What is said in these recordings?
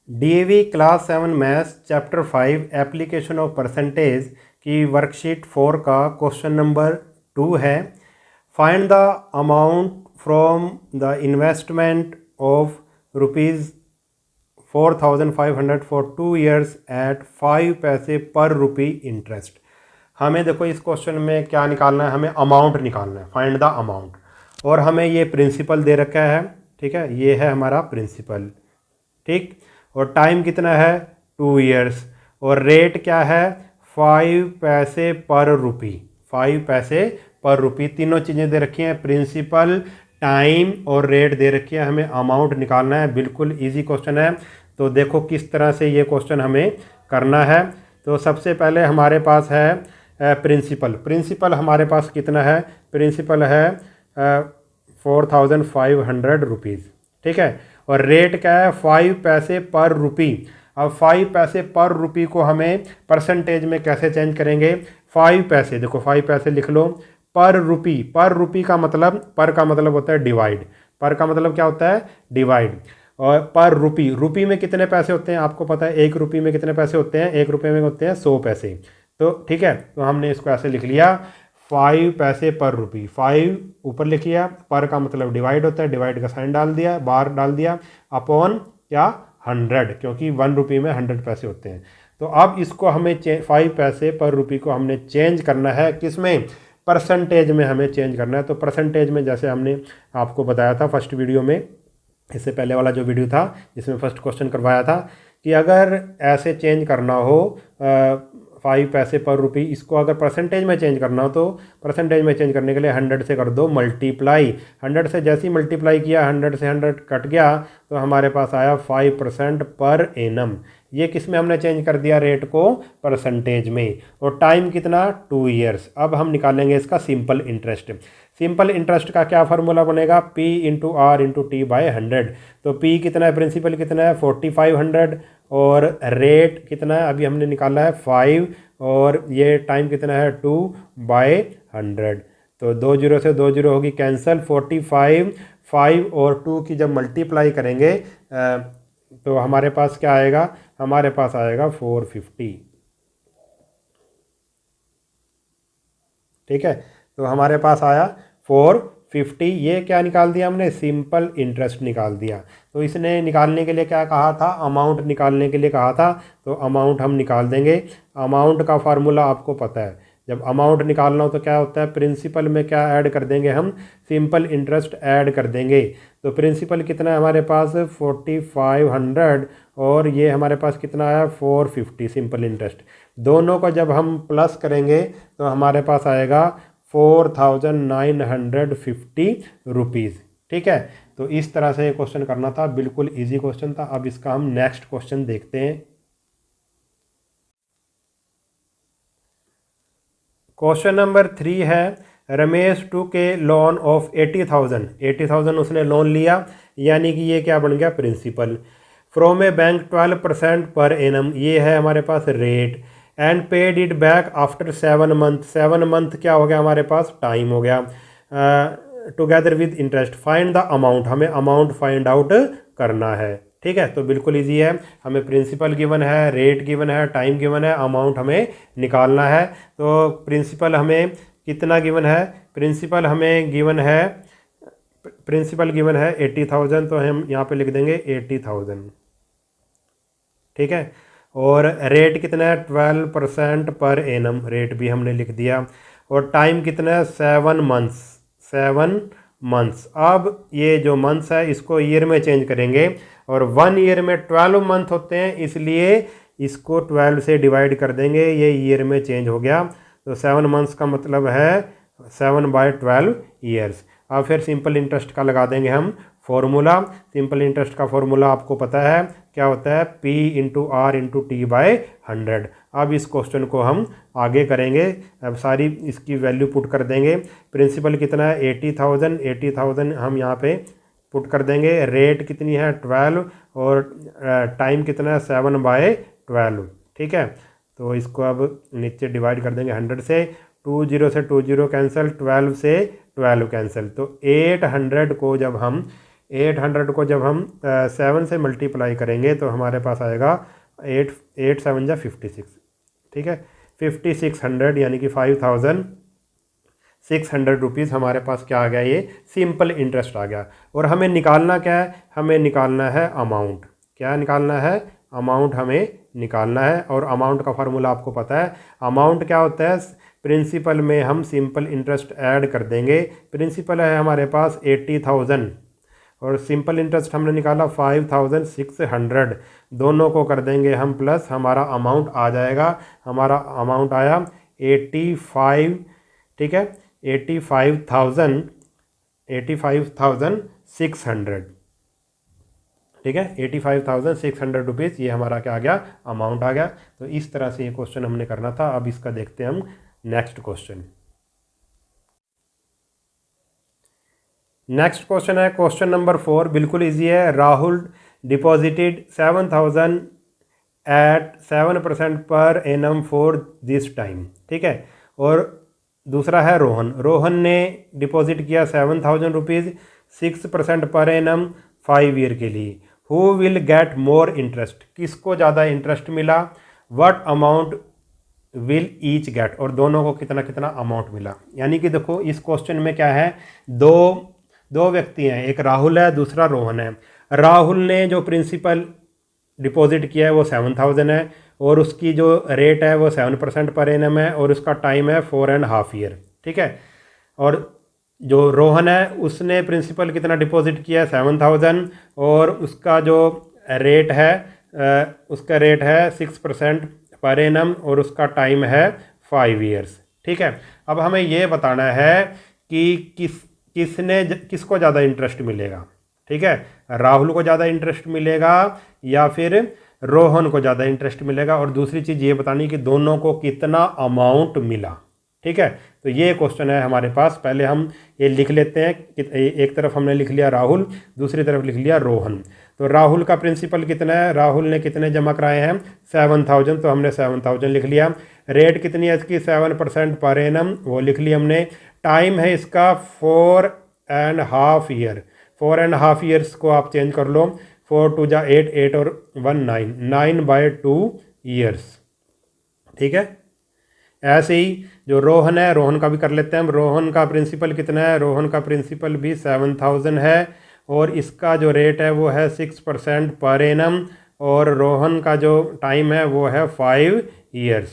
DAV class 7 maths chapter 5 application of percentage की worksheet 4 का question number 2 है। Find the amount from the investment of rupees 4,500 फॉर 2 years at 5 पैसे पर रुपी interest. हमें देखो इस क्वेश्चन में क्या निकालना है, हमें अमाउंट निकालना है, फाइंड द अमाउंट। और हमें ये प्रिंसिपल दे रखा है, ठीक है, ये है हमारा प्रिंसिपल, ठीक। और टाइम कितना है 2 ईयर्स, और रेट क्या है 5 पैसे पर रुपी, 5 पैसे पर रुपी। तीनों चीज़ें दे रखी हैं, प्रिंसिपल, टाइम और रेट दे रखी है। हमें अमाउंट निकालना है, बिल्कुल इजी क्वेश्चन है। तो देखो किस तरह से ये क्वेश्चन हमें करना है। तो सबसे पहले हमारे पास है प्रिंसिपल। प्रिंसिपल हमारे पास कितना है, प्रिंसिपल है 4,500 रुपीज़, ठीक है। और रेट क्या है 5 पैसे पर रुपी। अब 5 पैसे पर रुपी को हमें परसेंटेज में कैसे चेंज करेंगे, 5 पैसे, देखो 5 पैसे लिख लो पर रुपी। पर रुपी का मतलब, पर का मतलब होता है डिवाइड, पर का मतलब क्या होता है डिवाइड। और पर रुपी, रुपी में कितने पैसे होते हैं आपको पता है, 1 रुपये में कितने पैसे होते हैं, 1 रुपये में होते हैं 100 पैसे। तो ठीक है, तो हमने इसको ऐसे लिख लिया 5 पैसे पर रुपी, 5 ऊपर लिख लिया, पर का मतलब डिवाइड होता है, डिवाइड का साइन डाल दिया, बार डाल दिया, अपॉन क्या 100, क्योंकि 1 रुपये में 100 पैसे होते हैं। तो अब इसको हमें 5 पैसे पर रुपी को हमने चेंज करना है, किसमें, परसेंटेज में हमें चेंज करना है। तो परसेंटेज में जैसे हमने आपको बताया था फर्स्ट वीडियो में, इससे पहले वाला जो वीडियो था जिसमें फर्स्ट क्वेश्चन करवाया था, कि अगर ऐसे चेंज करना हो 5 पैसे पर रुपी, इसको अगर परसेंटेज में चेंज करना हो तो परसेंटेज में चेंज करने के लिए 100 से कर दो मल्टीप्लाई। 100 से जैसे ही मल्टीप्लाई किया, 100 से 100 कट गया, तो हमारे पास आया 5% पर एनम। ये किस में हमने चेंज कर दिया, रेट को परसेंटेज में। और टाइम कितना 2 ईयर्स। अब हम निकालेंगे इसका सिंपल इंटरेस्ट। सिंपल इंटरेस्ट का क्या फार्मूला बनेगा, P into R into T by 100। तो P कितना है, प्रिंसिपल कितना है 4500, और रेट कितना है अभी हमने निकाला है 5, और ये टाइम कितना है 2 बाई 100। तो 2 जीरो से 2 जीरो होगी कैंसिल, 45, 5 और 2 की जब मल्टीप्लाई करेंगे तो हमारे पास क्या आएगा, हमारे पास आएगा 450, ठीक है। तो हमारे पास आया 450। ये क्या निकाल दिया हमने, सिंपल इंटरेस्ट निकाल दिया। तो इसने निकालने के लिए क्या कहा था, अमाउंट निकालने के लिए कहा था, तो अमाउंट हम निकाल देंगे। अमाउंट का फार्मूला आपको पता है, जब अमाउंट निकालना हो तो क्या होता है, प्रिंसिपल में क्या ऐड कर देंगे हम, सिंपल इंटरेस्ट ऐड कर देंगे। तो प्रिंसिपल कितना है हमारे पास 4500, और ये हमारे पास कितना आया 450 सिंपल इंटरेस्ट। दोनों को जब हम प्लस करेंगे तो हमारे पास आएगा 4,950 रुपीज़, ठीक है। तो इस तरह से ये क्वेश्चन करना था, बिल्कुल इजी क्वेश्चन था। अब इसका हम नेक्स्ट क्वेश्चन देखते हैं। क्वेश्चन नंबर 3 है, रमेश टू के लोन ऑफ 80,000, 80,000 उसने लोन लिया, यानी कि ये क्या बन गया principal. From A bank 12% per annum, ये है हमारे पास rate, and paid it back after 7 month, 7 month क्या हो गया हमारे पास, टाइम हो गया, together with interest. Find the amount, हमें अमाउंट फाइंड आउट करना है, ठीक है। तो बिल्कुल इजी है, हमें प्रिंसिपल गिवन है, रेट गिवन है, टाइम गिवन है, अमाउंट हमें निकालना है। तो प्रिंसिपल हमें कितना गिवन है, प्रिंसिपल हमें गिवन है, प्रिंसिपल गिवन है 80,000, तो हम यहाँ पे लिख देंगे 80,000, ठीक है। और रेट कितना है 12% पर एनम, रेट भी हमने लिख दिया। और टाइम कितना है 7 मंथ्स, 7 मंथ्स। अब ये जो मंथ्स है इसको ईयर में चेंज करेंगे, और 1 ईयर में 12 मंथ होते हैं, इसलिए इसको 12 से डिवाइड कर देंगे, ये ईयर में चेंज हो गया। तो 7 मंथ्स का मतलब है 7/12 ईयर्स। अब फिर सिंपल इंटरेस्ट का लगा देंगे हम फॉर्मूला। सिंपल इंटरेस्ट का फॉर्मूला आपको पता है क्या होता है, P into R into T by 100। अब इस क्वेश्चन को हम आगे करेंगे, अब सारी इसकी वैल्यू पुट कर देंगे। प्रिंसिपल कितना है 80,000, 80,000 हम यहाँ पे पुट कर देंगे। रेट कितनी है 12, और टाइम कितना है 7/12, ठीक है। तो इसको अब नीचे डिवाइड कर देंगे 100 से, 2 से 2 कैंसिल, 12 से 12 कैंसिल। तो 800 को जब हम 800 को जब हम 7 से मल्टीप्लाई करेंगे तो हमारे पास आएगा 8 7 जा 56, ठीक है। 5600 यानी कि 5600 रुपीज़ हमारे पास क्या आ गया, ये सिंपल इंटरेस्ट आ गया। और हमें निकालना क्या है, हमें निकालना है अमाउंट। क्या निकालना है, अमाउंट हमें निकालना है। और अमाउंट का फार्मूला आपको पता है, अमाउंट क्या होता है, प्रिंसिपल में हम सिंपल इंटरेस्ट ऐड कर देंगे। प्रिंसिपल है हमारे पास 80,000 और सिंपल इंटरेस्ट हमने निकाला 5,600, दोनों को कर देंगे हम प्लस, हमारा अमाउंट आ जाएगा। हमारा अमाउंट आया 85, ठीक है, 85,600, ठीक है, 85,600 रुपीज़, ये हमारा क्या आ गया, अमाउंट आ गया। तो इस तरह से ये क्वेश्चन हमने करना था। अब इसका देखते हैं हम नेक्स्ट क्वेश्चन। नेक्स्ट क्वेश्चन है क्वेश्चन नंबर 4, बिल्कुल इजी है। Rahul deposited 7,000 eight 7% per annum for this time, ठीक है। और दूसरा है रोहन ने डिपॉजिट किया 7,000 रुपीज़ 6% पर एनम 5 ईयर के लिए। Who will get more interest, किसको ज़्यादा इंटरेस्ट मिला। What amount will each get, और दोनों को कितना कितना अमाउंट मिला। यानी कि देखो इस क्वेश्चन में क्या है, दो व्यक्ति हैं, एक राहुल है दूसरा रोहन है। राहुल ने जो प्रिंसिपल डिपॉजिट किया है वो 7,000 है और उसकी जो रेट है वो 7% पर एनम है और उसका टाइम है 4.5 ईयर, ठीक है। और जो रोहन है उसने प्रिंसिपल कितना डिपॉजिट किया है 7,000 और उसका जो रेट है उसका रेट है 6% पर एनम और उसका टाइम है 5 ईयर्स, ठीक है। अब हमें ये बताना है कि किसको ज़्यादा इंटरेस्ट मिलेगा, ठीक है। राहुल को ज़्यादा इंटरेस्ट मिलेगा या फिर रोहन को ज़्यादा इंटरेस्ट मिलेगा। और दूसरी चीज़ ये बतानी कि दोनों को कितना अमाउंट मिला, ठीक है। तो ये क्वेश्चन है हमारे पास। पहले हम ये लिख लेते हैं कि एक तरफ हमने लिख लिया राहुल, दूसरी तरफ लिख लिया रोहन। तो राहुल का प्रिंसिपल कितना है, राहुल ने कितने जमा कराए हैं 7,000, तो हमने 7,000 लिख लिया। रेट कितनी है इसकी 7% पर एनम, वो लिख लिया हमने। टाइम है इसका 4.5 ईयर, 4.5 ईयर्स को आप चेंज कर लो, 4 2 जा 8, 8 और 1 9, 9/2 ईयर्स, ठीक है। ऐसे ही जो रोहन है, रोहन का भी कर लेते हैं हम। रोहन का प्रिंसिपल कितना है, रोहन का प्रिंसिपल भी 7,000 है और इसका जो रेट है वो है 6% पर एनम और रोहन का जो टाइम है वो है 5 ईयर्स।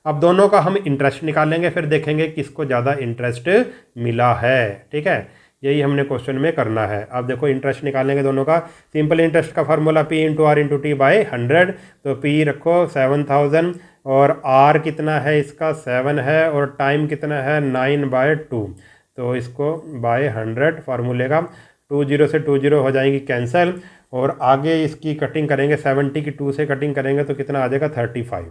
अब दोनों का हम इंटरेस्ट निकालेंगे, फिर देखेंगे किसको ज़्यादा इंटरेस्ट मिला है, ठीक है। यही हमने क्वेश्चन में करना है। अब देखो इंटरेस्ट निकालेंगे दोनों का। सिंपल इंटरेस्ट का formula P × R × T by 100। तो P रखो 7,000 और R कितना है इसका 7 है और टाइम कितना है 9/2, तो इसको बाय 100 फार्मूले का 20 से 20 हो जाएंगी कैंसिल और आगे इसकी कटिंग करेंगे 70 की 2 से कटिंग करेंगे तो कितना आ जाएगा 35,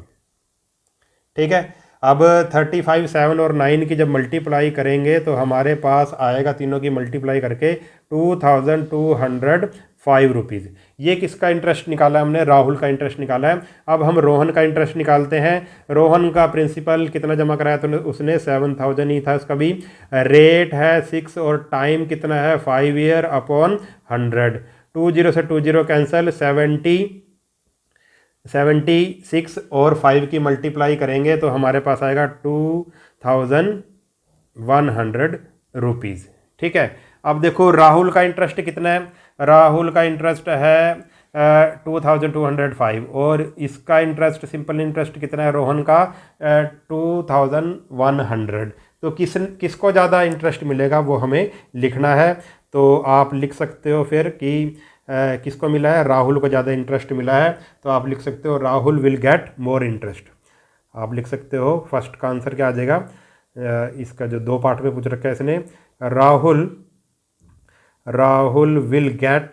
ठीक है। अब 35 7 और 9 की जब मल्टीप्लाई करेंगे तो हमारे पास आएगा तीनों की मल्टीप्लाई करके 2,205 रुपीज़। ये किसका इंटरेस्ट निकाला हमने, राहुल का इंटरेस्ट निकाला है। अब हम रोहन का इंटरेस्ट निकालते हैं। रोहन का प्रिंसिपल कितना जमा कराया, तो उसने 7,000 ही था, उसका भी रेट है 6 और टाइम कितना है 5 ईयर अपॉन 100। 20 से 20 कैंसिल, 76 और 5 की मल्टीप्लाई करेंगे तो हमारे पास आएगा 2,100 रुपीज़, ठीक है। अब देखो राहुल का इंटरेस्ट कितना है, राहुल का इंटरेस्ट है 2,205 और इसका इंटरेस्ट सिंपल इंटरेस्ट कितना है रोहन का 2,100। तो किसको ज़्यादा इंटरेस्ट मिलेगा वो हमें लिखना है। तो आप लिख सकते हो फिर कि किसको मिला है, राहुल को ज़्यादा इंटरेस्ट मिला है, तो आप लिख सकते हो Rahul will get more interest. आप लिख सकते हो फर्स्ट का आंसर क्या आ जाएगा, इसका जो 2 पार्ट में पूछ रखा है इसने, Rahul will get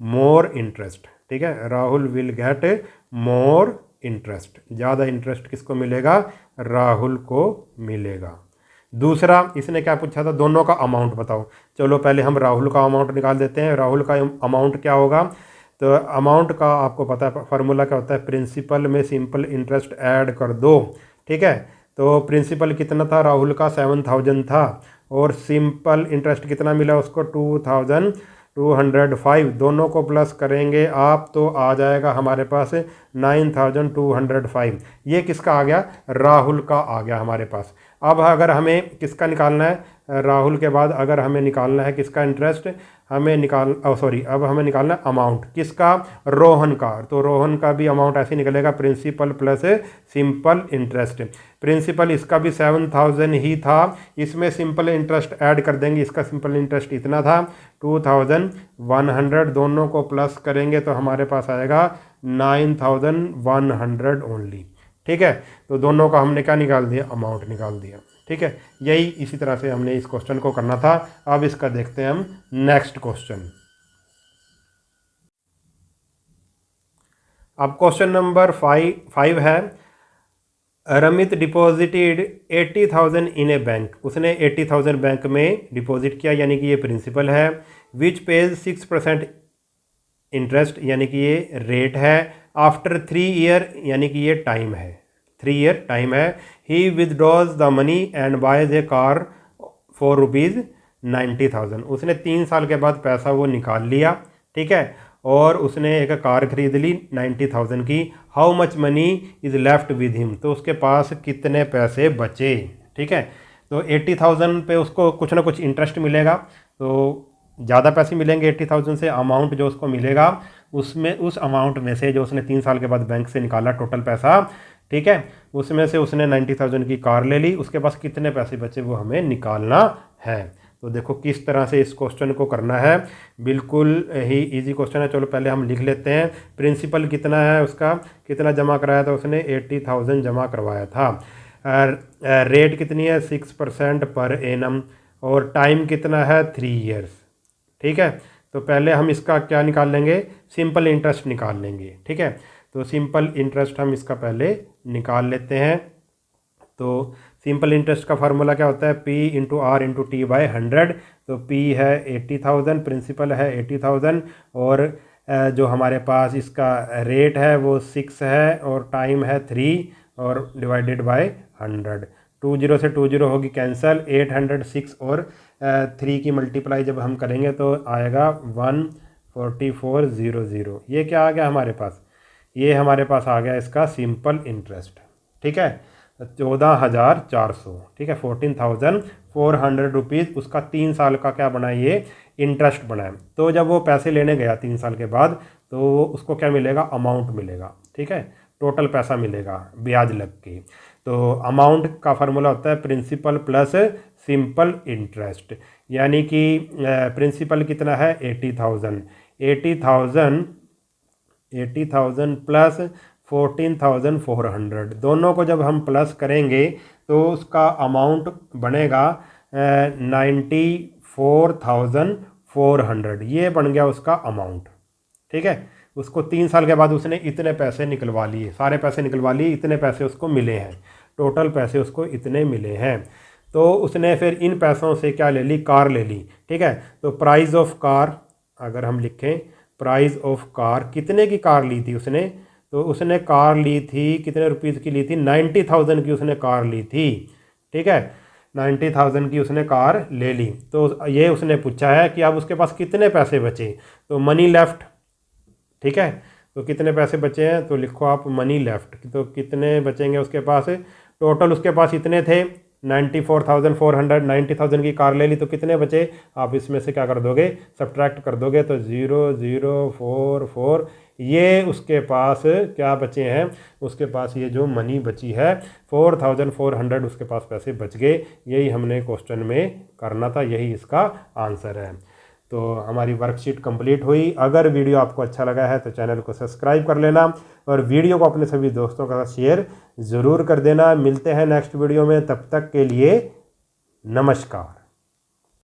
more interest, ठीक है। Rahul will get more interest, ज़्यादा इंटरेस्ट किसको मिलेगा, राहुल को मिलेगा। दूसरा इसने क्या पूछा था, दोनों का अमाउंट बताओ। चलो पहले हम राहुल का अमाउंट निकाल देते हैं। राहुल का अमाउंट क्या होगा, तो अमाउंट का आपको पता है फार्मूला क्या होता है, प्रिंसिपल में सिंपल इंटरेस्ट ऐड कर दो, ठीक है। तो प्रिंसिपल कितना था राहुल का 7,000 था और सिंपल इंटरेस्ट कितना मिला उसको 2205, दोनों को प्लस करेंगे आप तो आ जाएगा हमारे पास 9205। ये किसका आ गया? राहुल का आ गया हमारे पास। अब अगर हमें किसका निकालना है, राहुल के बाद अगर हमें निकालना है किसका इंटरेस्ट, हमें अब हमें निकालना है अमाउंट किसका? रोहन का। तो रोहन का भी अमाउंट ऐसे निकलेगा, principal plus simple interest. Principal इसका भी 7000 ही था, इसमें सिंपल इंटरेस्ट ऐड कर देंगे, इसका सिंपल इंटरेस्ट इतना था 2100, दोनों को प्लस करेंगे तो हमारे पास आएगा 9100 ओनली। ठीक है, तो दोनों का हमने क्या निकाल दिया? अमाउंट निकाल दिया। ठीक है, यही इसी तरह से हमने इस क्वेश्चन को करना था। अब इसका देखते हैं हम नेक्स्ट क्वेश्चन। अब क्वेश्चन नंबर 5 है, रमित डिपॉजिटेड 80,000 इन ए बैंक। उसने 80,000 बैंक में डिपॉजिट किया, यानी कि ये प्रिंसिपल है। विच पेज 6% इंटरेस्ट, यानी कि ये रेट है। आफ्टर 3 ईयर, यानी कि ये टाइम है, 3 ईयर टाइम है। He withdraws the money and buys a car for ₹90,000। उसने 3 साल के बाद पैसा वो निकाल लिया, ठीक है, और उसने एक कार खरीद ली 90,000 की। How much money is left with him, तो उसके पास कितने पैसे बचे? ठीक है, तो 80,000 पे उसको कुछ ना कुछ इंटरेस्ट मिलेगा, तो ज़्यादा पैसे मिलेंगे 80,000 से। अमाउंट जो उसको मिलेगा उसमें, उस अमाउंट में से जो उसने 3 साल के बाद बैंक से निकाला टोटल पैसा, ठीक है, उसमें से उसने 90,000 की कार ले ली, उसके पास कितने पैसे बचे वो हमें निकालना है। तो देखो किस तरह से इस क्वेश्चन को करना है, बिल्कुल ही इजी क्वेश्चन है। चलो पहले हम लिख लेते हैं। प्रिंसिपल कितना है उसका, कितना जमा कराया था उसने? 80,000 जमा करवाया था। रेट कितनी है? 6% पर एनम, और टाइम कितना है? 3 ईयर्स। ठीक है, तो पहले हम इसका क्या निकाल लेंगे? सिंपल इंटरेस्ट निकाल लेंगे। ठीक है, तो सिंपल इंटरेस्ट हम इसका पहले निकाल लेते हैं। तो सिंपल इंटरेस्ट का फार्मूला क्या होता है? P into R into T by 100। तो P है 80,000, प्रिंसिपल है 80,000, और जो हमारे पास इसका रेट है वो 6 है, और टाइम है 3, और डिवाइडेड बाय 100। 20 से 20 होगी कैंसिल, 806 और 3 की मल्टीप्लाई जब हम करेंगे तो आएगा 14400। ये क्या आ गया हमारे पास? ये हमारे पास आ गया इसका सिंपल इंटरेस्ट। ठीक है, 14,400। ठीक है, 14,400 रुपीज़ उसका 3 साल का क्या बना? ये इंटरेस्ट बना है। तो जब वो पैसे लेने गया 3 साल के बाद, तो उसको क्या मिलेगा? अमाउंट मिलेगा। ठीक है, टोटल पैसा मिलेगा ब्याज लग के। तो अमाउंट का फार्मूला होता है प्रिंसिपल प्लस सिंपल इंटरेस्ट, यानी कि प्रिंसिपल कितना है? 80,000। 80,000 प्लस 14,400, दोनों को जब हम प्लस करेंगे तो उसका अमाउंट बनेगा 94,400। ये बन गया उसका अमाउंट। ठीक है, उसको 3 साल के बाद उसने इतने पैसे निकलवा लिए, सारे पैसे निकलवा लिए, इतने पैसे उसको मिले हैं, टोटल पैसे उसको इतने मिले हैं। तो उसने फिर इन पैसों से क्या ले ली? कार ले ली। ठीक है, तो प्राइस ऑफ कार अगर हम लिखें, प्राइस ऑफ कार, कितने की कार ली थी उसने? तो उसने कार ली थी, कितने रुपीज़ की ली थी? 90,000 की उसने कार ली थी। ठीक है, 90,000 की उसने कार ले ली। तो ये उसने पूछा है कि अब उसके पास कितने पैसे बचे, तो मनी लेफ्ट। ठीक है, तो कितने पैसे बचे हैं? तो लिखो आप मनी लेफ्ट। तो कितने बचेंगे उसके पास? टोटल उसके पास इतने थे 94,400, 90,000 की कार ले ली, तो कितने बचे? आप इसमें से क्या कर दोगे? सब्ट्रैक्ट कर दोगे, तो 0044, ये उसके पास क्या बचे हैं? उसके पास ये जो मनी बची है 4,400 उसके पास पैसे बच गए। यही हमने क्वेश्चन में करना था, यही इसका आंसर है। तो हमारी वर्कशीट कंप्लीट हुई। अगर वीडियो आपको अच्छा लगा है तो चैनल को सब्सक्राइब कर लेना, और वीडियो को अपने सभी दोस्तों के साथ शेयर ज़रूर कर देना। मिलते हैं नेक्स्ट वीडियो में, तब तक के लिए नमस्कार।